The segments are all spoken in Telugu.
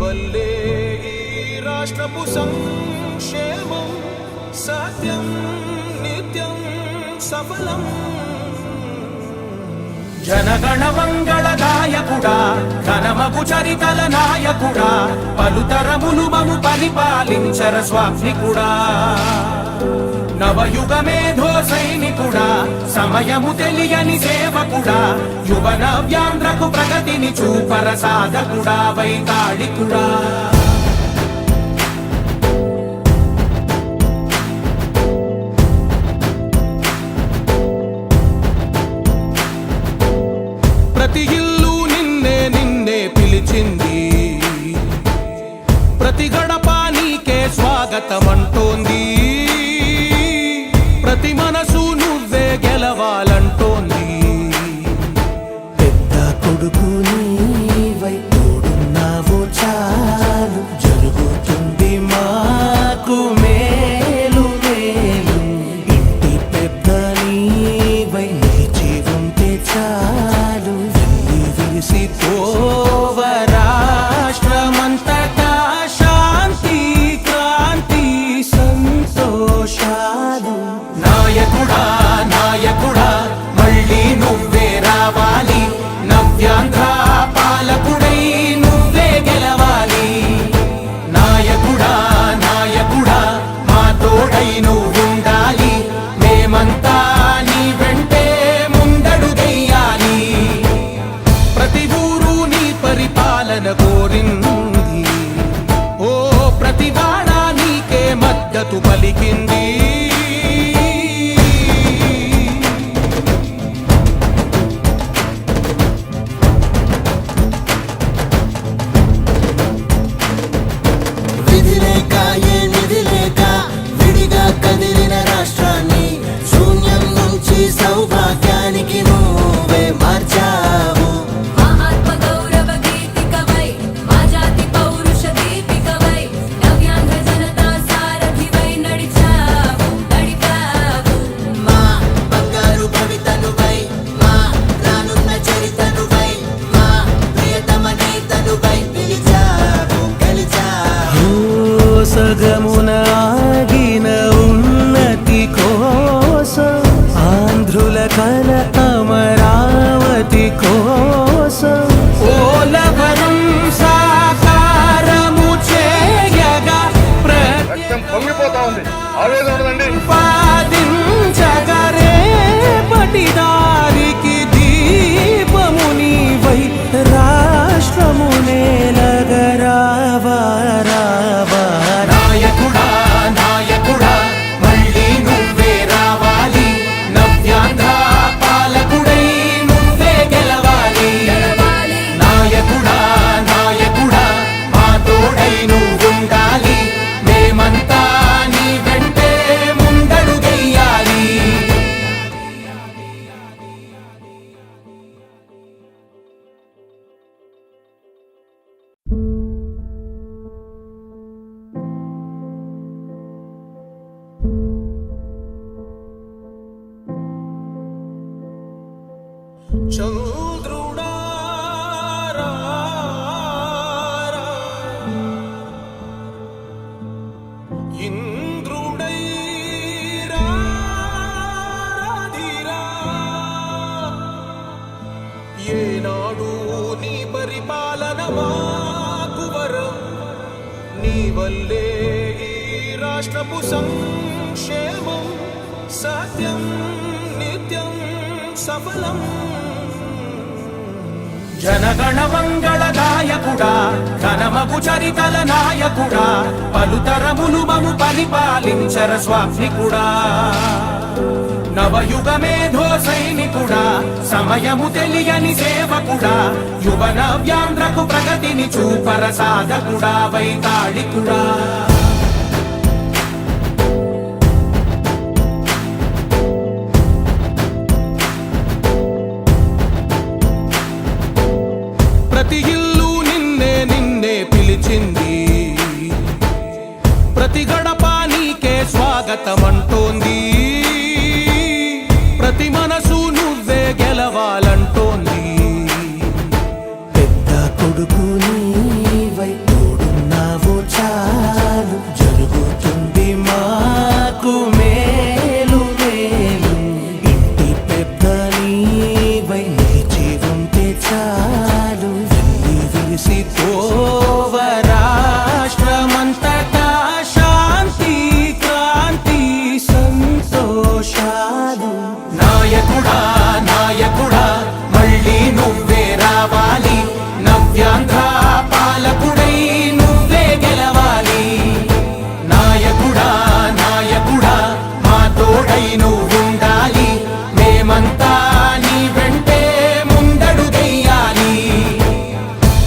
వల్లే ఈ రాష్ట్రపు సంక్షేమం సత్యం నిత్యం సఫలం. జనగణ మంగళ గాయకుడా ఘనమగు చరితల నాయకుడా పలుతరములు మము పరిపాలించర స్వామికుడా. నవయుగ మేధో సైనికుడా సమయము తెలియని సేవకుడా యువ నవ్యాంధ్రకు ప్రగతిని చూపర సాధకుడా వైతాళికుడా. ప్రతి ఇల్లు నిన్నే నిన్నే పిలిచింది, ప్రతి గడప నీకే స్వాగతమంటోంది, ప్రతి మనసు నువ్వే గెలవాలంటోంది. పెద్ద కొడుకు నీవై తోడున్నావు చాలు, జరుగుతుంది మాకు మేలు మేలు. ఇంటి పెద్ద నీవై నిలిచి ఉంటే చాలు, విరిసి పోవ రాష్ట్రమంతటా శాంతి క్రాంతి సంతోషాలు. నాయకుడా నాయకుడా మళ్ళీ నువ్వే రావాలి, నవ్యాంధ్ర పాలకుడై నువ్వే గెలవాలి. నాయకుడా నాయకుడా మా తోడై నువ్వుండాలి, మేమంతా నీ వెంటే ముందడుగెయ్యాలి. ప్రతి ఊరు నీ పరిపాలన కోరింది, ఓ ప్రతి వాడ నీకే మద్దతు పలికింది. విధిలేక ఏ నిధిలేక విడిగా కదిలిన రాష్ట్రాన్ని శూన్యం నుంచి సౌభాగ్యానికి నువ్వే మార్చావు. ఆత్మగౌరవ గీతికవై మా జాతి పౌరుష దీపికవై నవ్యాంధ్ర జనతా సారథివై నడిచావు నడిపావు. మా బంగారు భవితనువై మా రానున్న చరితనువై మా ప్రియతమ నేతనువై పిలిచావు గెలిచావు. సగమున ఆగిన ఉన్నతి కోసం ఆంధ్రుల కల అమరావతి కోసం ఓలవరం సాకారము చేయగా రక్తం పొంగిపోతా ఉంది, ఆవేదన ఉండదండి. ప్రతిపాదించగరే పటిదారికి దీపము నీవై రాష్ట్రము నేలగరావా రావా. నాయకుడా నాయకుడా మళ్ళీ నువ్వే రావాలి, నవ్యాంధ్ర పాలకుడై నువ్వే గెలవాలి. నాయకుడా నాయకుడా మా తోడై నువ్వుండాలి, మేమంతా నీ వెంటే ముందడుగెయ్యాలి. చంద్రుడా రా రా, ఇంద్రుడై రాధిరా. ఏనాడు నీ పరిపాలన మాకు వరం, నీ వల్లే ఈ రాష్ట్రపు సంక్షేమం సత్యం నిత్యం సఫలం. జనగణ మంగళ గాయకుడా ఘనమగు చరితల నాయకుడా పలుతరములు మము పరిపాలించర స్వామికుడా. నవయుగ మేధో సైనికుడా సమయము తెలియని సేవకుడా యువ నవ్యాంధ్రకు ప్రగతిని చూపర సాధకుడా వైతాళికుడా. ప్రతి ఇల్లు నిన్నే నిన్నే పిలిచింది, ప్రతి గడప నీకే స్వాగతమంటోంది, ప్రతి మనసు నువ్వే గెలవాలంటోంది. పెద్ద కొడుకు నీవై తోడు విరిసిపోవ రాష్ట్రమంతటా శాంతి క్రాంతి సంతోషాలు. నాయకుడా నాయకుడా మళ్ళీ నువ్వే రావాలి, నవ్యాంధ్ర పాలకుడై నువ్వే గెలవాలి. నాయకుడా నాయకుడా మా తోడై నువ్వుండాలి, మేమంతా నీ వెంటే ముందడుగెయ్యాలి.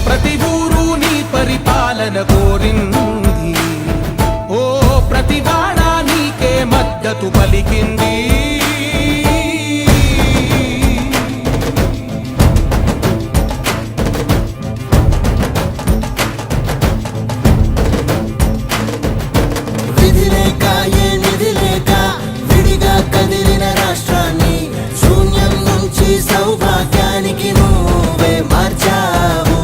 ప్రతి ఊరు నీ పరిపాలన కోరింది, ఓ ప్రతివాడ నీకే మద్దతు పలికింది. విధి లేక ఏ నిధి లేక విడిగా కదిలిన రాష్ట్రాన్ని శూన్యం నుంచి సౌభాగ్యానికి నువ్వే మార్చావు.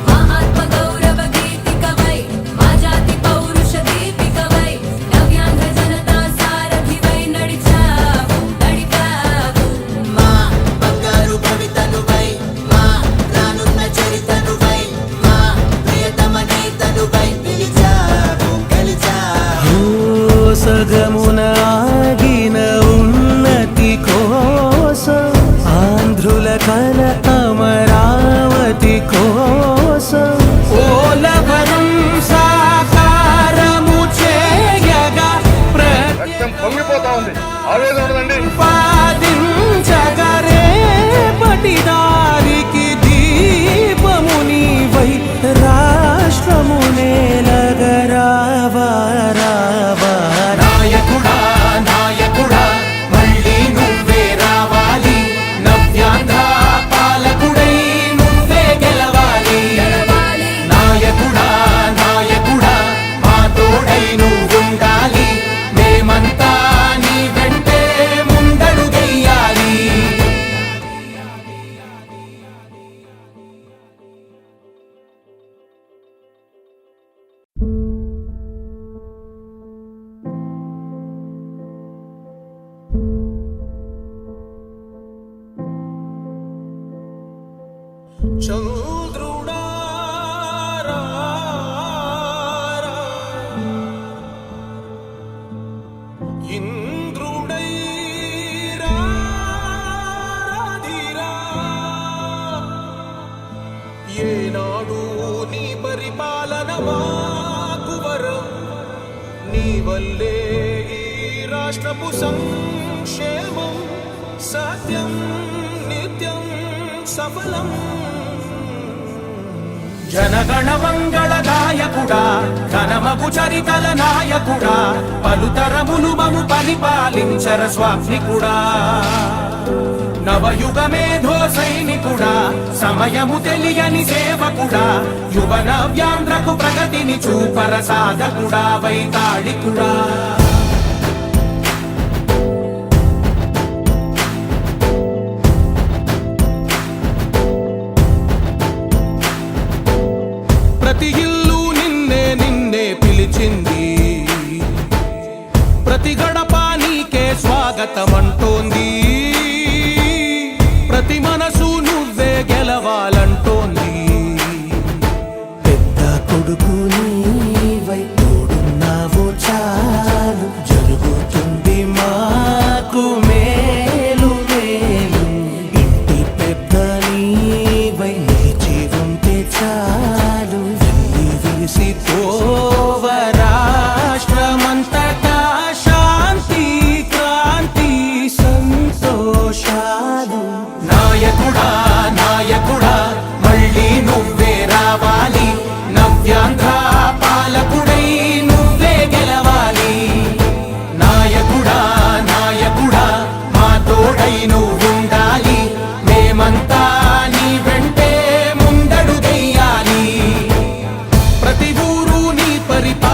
మా ఆత్మ గౌరవ గీతికవై, మా జాతి పౌరుష దీపికవై, నవ్యాంధ్ర జనతా సారథివై నడిచావు నడిపావు. మా బంగారు భవితనువై, మా రానున్న చరితనువై, మా ప్రియతమ నేతనువై పిలిచావు గెలిచావు. సగమున ఆగిన ఉన్నతి కోసం, ఆంధ్రుల కల అమరావతి కోసం, ఓలవరం సాకారము చేయగా రక్తం పొంగిపోతా ఉంది, ఆవేదన ఉండదండి. ప్రతిపాదించగరే పటిదారికి దీపము నీవై రాష్ట్రము నేలగరావా రావా. నాయకుడా నాయకుడా మళ్ళీ నువ్వే రావాలి, నవ్యాంధ్ర పాలకుడై నువ్వే గెలవాలి. నాయకుడా నాయకుడా మా తోడై నువ్వుండాలి, మేమంతా నీ వెంటే ముందడుగెయ్యాలి. చంద్రుడా రా రా, ఇంద్రుడై రాధిరా. ఏనాడు నీ పరిపాలన మాకు వరం, నీ వల్లే ఈ రాష్ట్రపు సంక్షేమం సత్యం నిత్యం సఫలం. జనగణ మంగళ గాయకుడా, ఘనమగు చరితల నాయకుడా, పలుతరములు మము పరిపాలించర స్వామికుడా. నవయుగ మేధో సైనికుడా, సమయము తెలియని సేవకుడా, యువ నవ్యాంధ్రకు ప్రగతిని చూపర సాధకుడా వైతాళికుడా. ప్రతి ఇల్లు నిన్నే నిన్నే పిలిచింది, ప్రతి గడప నీకే స్వాగతమంటోంది. ప్రతి మనసు నువ్వే గెలవాలంటోంది. పెద్ద కొడుకు నీవై తోడున్నావు చాలు, జరుగుతుంది మాకు మేలు మేలు. ఇంటి పెద్ద నీవై నిలిచి ఉంటే చాలు, విరిసిపోవ